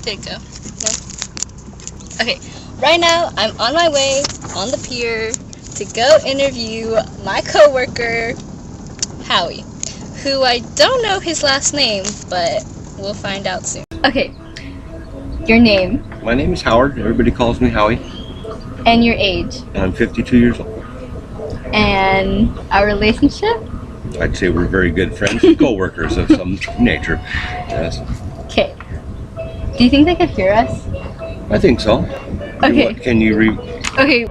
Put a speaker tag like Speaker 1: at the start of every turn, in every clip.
Speaker 1: There you go. No? Okay, right now I'm on my way on the pier to go interview my coworker, Howie, who I don't know his last name, but we'll find out soon. Okay, your name
Speaker 2: My name is Howard. Everybody calls me Howie.
Speaker 1: and your age
Speaker 2: I'm 52 years old.
Speaker 1: and our relationship.
Speaker 2: I'd say we're very good friends and co-workers of some nature. Yes,
Speaker 1: Okay, do you think they could hear us?
Speaker 2: I think so.
Speaker 1: Okay.
Speaker 2: What can you
Speaker 1: Okay.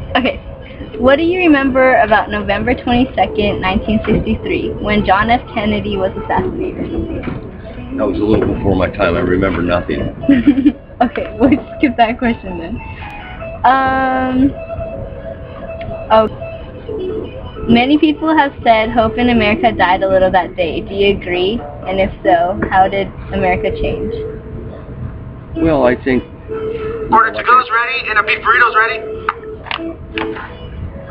Speaker 1: What do you remember about November 22nd, 1963, when John F. Kennedy was assassinated?
Speaker 2: That was a little before my time. I remember nothing.
Speaker 1: Okay, we'll skip that question then. Oh, many people have said hope in America died a little that day. Do you agree? And if so, how did America change?
Speaker 2: Well, I think...
Speaker 3: Order to go's ready and a beef burrito's ready.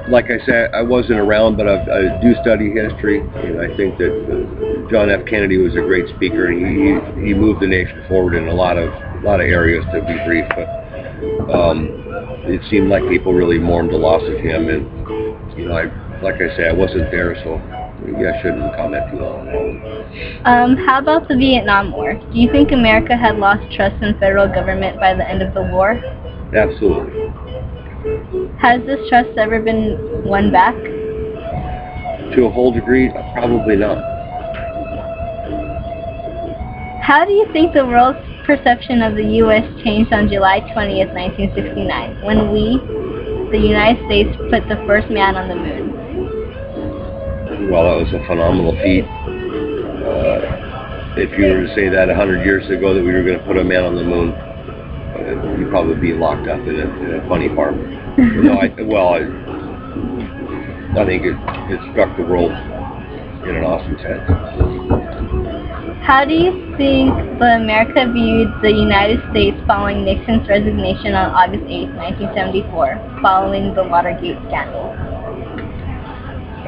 Speaker 2: Like I said, I wasn't around, but I do study history, and I think that John F. Kennedy was a great speaker, and he moved the nation forward in a lot of areas, to be brief. But it seemed like people really mourned the loss of him, and like I say, I wasn't there, so maybe I shouldn't comment too long.
Speaker 1: How about the Vietnam War? Do you think America had lost trust in federal government by the end of the war?
Speaker 2: Absolutely.
Speaker 1: Has this trust ever been won back?
Speaker 2: To a whole degree, probably not.
Speaker 1: How do you think the world's perception of the U.S. changed on July 20th, 1969, when we, the United States, put the first man on the moon?
Speaker 2: Well, that was a phenomenal feat. If you were to say that 100 years ago that we were going to put a man on the moon, you'd probably be locked up in a funny farm. I think it struck the world in an awesome sense.
Speaker 1: How do you think America viewed the United States following Nixon's resignation on August 8, 1974, following the Watergate scandal?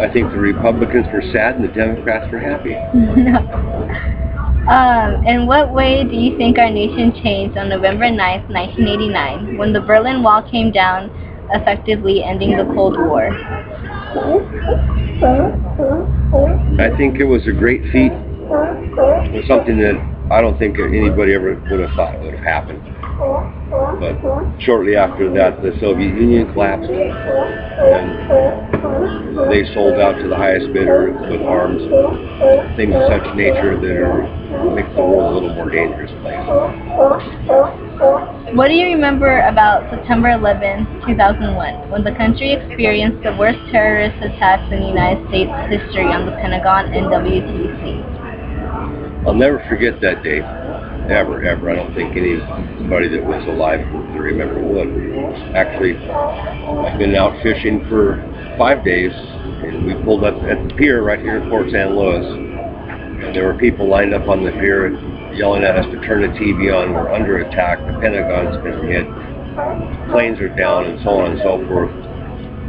Speaker 2: I think the Republicans were sad and the Democrats were happy.
Speaker 1: In what way do you think our nation changed on November 9th, 1989, when the Berlin Wall came down, effectively ending the Cold War?
Speaker 2: I think it was a great feat. It was something that I don't think anybody ever would have thought would have happened. But shortly after that, the Soviet Union collapsed, and they sold out to the highest bidder with arms, things of such nature that make the world a little more dangerous place.
Speaker 1: What do you remember about September 11, 2001, when the country experienced the worst terrorist attacks in United States history on the Pentagon and WTC?
Speaker 2: I'll never forget that day. Ever. I don't think anybody that was alive to remember would. Actually, I've been out fishing for 5 days, and we pulled up at the pier right here in Port San Luis, and there were people lined up on the pier yelling at us to turn the TV on. We're under attack. The Pentagon's been hit. Planes are down, and so on and so forth.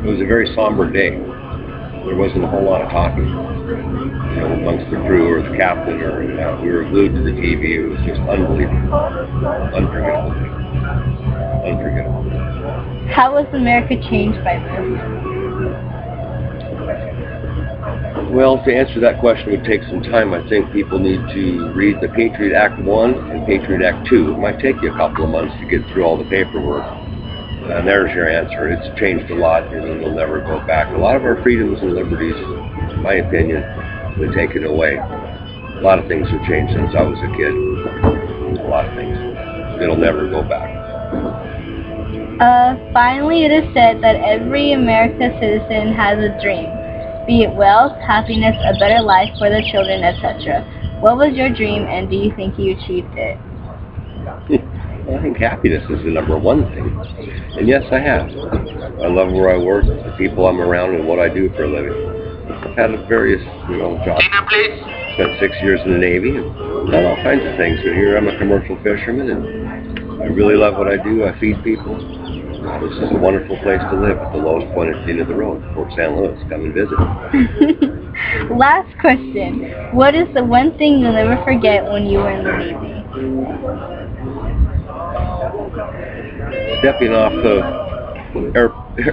Speaker 2: It was a very somber day. There wasn't a whole lot of talking, amongst the crew or the captain, or we were glued to the TV. It was just unbelievable, unforgettable.
Speaker 1: How was America changed by this?
Speaker 2: Well, to answer that question would take some time. I think people need to read the Patriot Act 1 and Patriot Act 2. It might take you a couple of months to get through all the paperwork. And there's your answer. It's changed a lot, and it'll never go back. A lot of our freedoms and liberties, in my opinion, have been taken away. A lot of things have changed since I was a kid. A lot of things. It'll never go back.
Speaker 1: Finally, it is said that every American citizen has a dream, be it wealth, happiness, a better life for their children, etc. What was your dream, and do you think you achieved it?
Speaker 2: I think happiness is the number one thing. And yes, I have. I love where I work, the people I'm around, and what I do for a living. I've had various, jobs. Spent 6 years in the Navy and done all kinds of things. But here I'm a commercial fisherman, and I really love what I do. I feed people. This is a wonderful place to live at the lowest point at the end of the road, Port San Luis. Come and visit.
Speaker 1: Last question. What is the one thing you'll never forget when you were in the Navy?
Speaker 2: stepping off the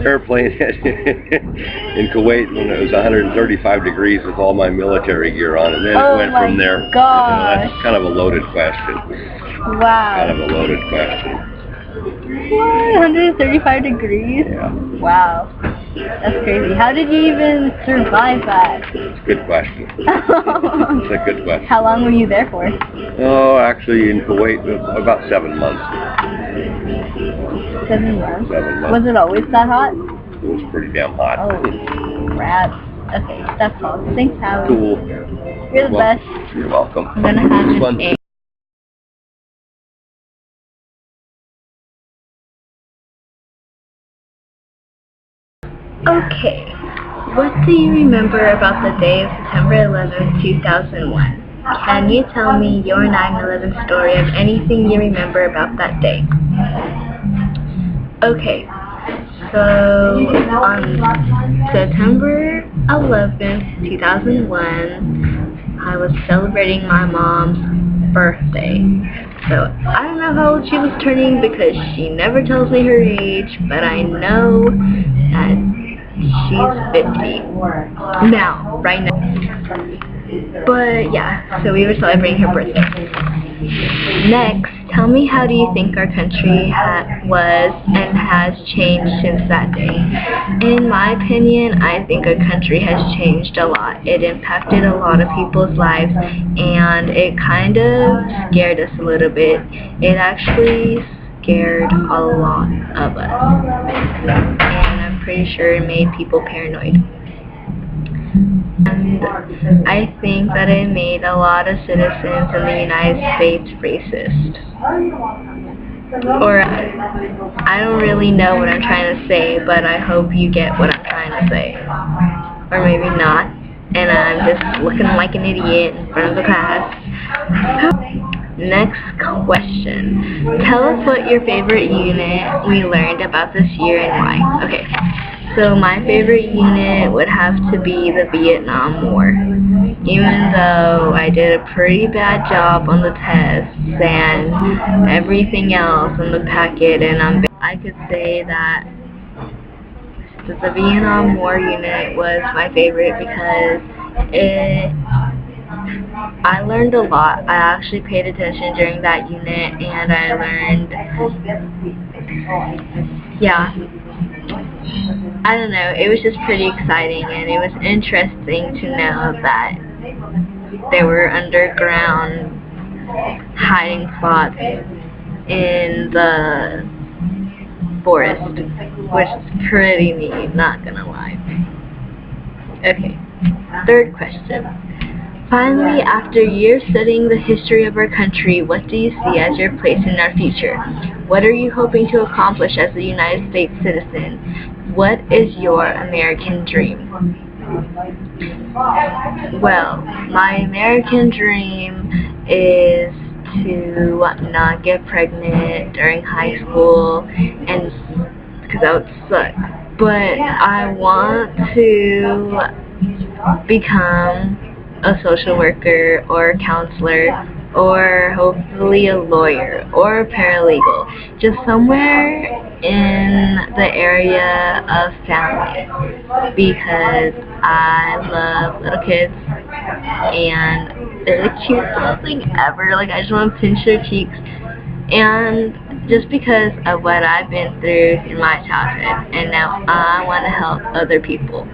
Speaker 2: airplane in Kuwait when it was 135 degrees with all my military gear on, and then it went from there.
Speaker 1: Gosh.
Speaker 2: That's kind of a loaded question.
Speaker 1: Wow.
Speaker 2: Kind of a loaded question.
Speaker 1: What? 135 degrees?
Speaker 2: Yeah.
Speaker 1: Wow. That's crazy. How did you even survive that?
Speaker 2: It's a good question. It's a good question.
Speaker 1: How long were you there for?
Speaker 2: Oh, actually in Kuwait, about 7 months.
Speaker 1: 7 months?
Speaker 2: 7 months.
Speaker 1: Was it always that hot?
Speaker 2: It was pretty damn hot.
Speaker 1: Oh, rats. Okay, that's all. Thanks, Howie.
Speaker 2: Cool.
Speaker 1: You're the best.
Speaker 2: You're welcome.
Speaker 1: I'm gonna have
Speaker 2: It's fun.
Speaker 1: an egg. Okay, what do you remember about the day of September 11th, 2001? Can you tell me your 9/11 story of anything you remember about that day? Okay, so on September 11th, 2001, I was celebrating my mom's birthday. So I don't know how old she was turning because she never tells me her age, but I know that she's 50 now, right now. But yeah, so we were celebrating her birthday. Next, tell me, how do you think our country was and has changed since that day? In my opinion, I think our country has changed a lot. It impacted a lot of people's lives, and it kind of scared us a little bit. It actually scared a lot of us, and I'm pretty sure it made people paranoid. And I think that it made a lot of citizens in the United States racist. Or, I don't really know what I'm trying to say, but I hope you get what I'm trying to say. Or maybe not, and I'm just looking like an idiot in front of the class. Next question. Tell us what your favorite unit we learned about this year and why. Okay, so my favorite unit would have to be the Vietnam War. Even though I did a pretty bad job on the tests and everything else in the packet, and I could say that the Vietnam War unit was my favorite because I learned a lot. I actually paid attention during that unit, and I learned, yeah, I don't know, it was just pretty exciting, and it was interesting to know that there were underground hiding spots in the forest, which is pretty neat, not gonna lie. Okay, third question. Finally, after years studying the history of our country, what do you see as your place in our future? What are you hoping to accomplish as a United States citizen? What is your American dream? Well, my American dream is to not get pregnant during high school, and because that would suck. But I want to become a social worker or a counselor, or hopefully a lawyer or a paralegal, just somewhere in the area of family, because I love little kids and they're the cutest thing ever. Like, I just want to pinch their cheeks, and just because of what I've been through in my childhood, and now I want to help other people.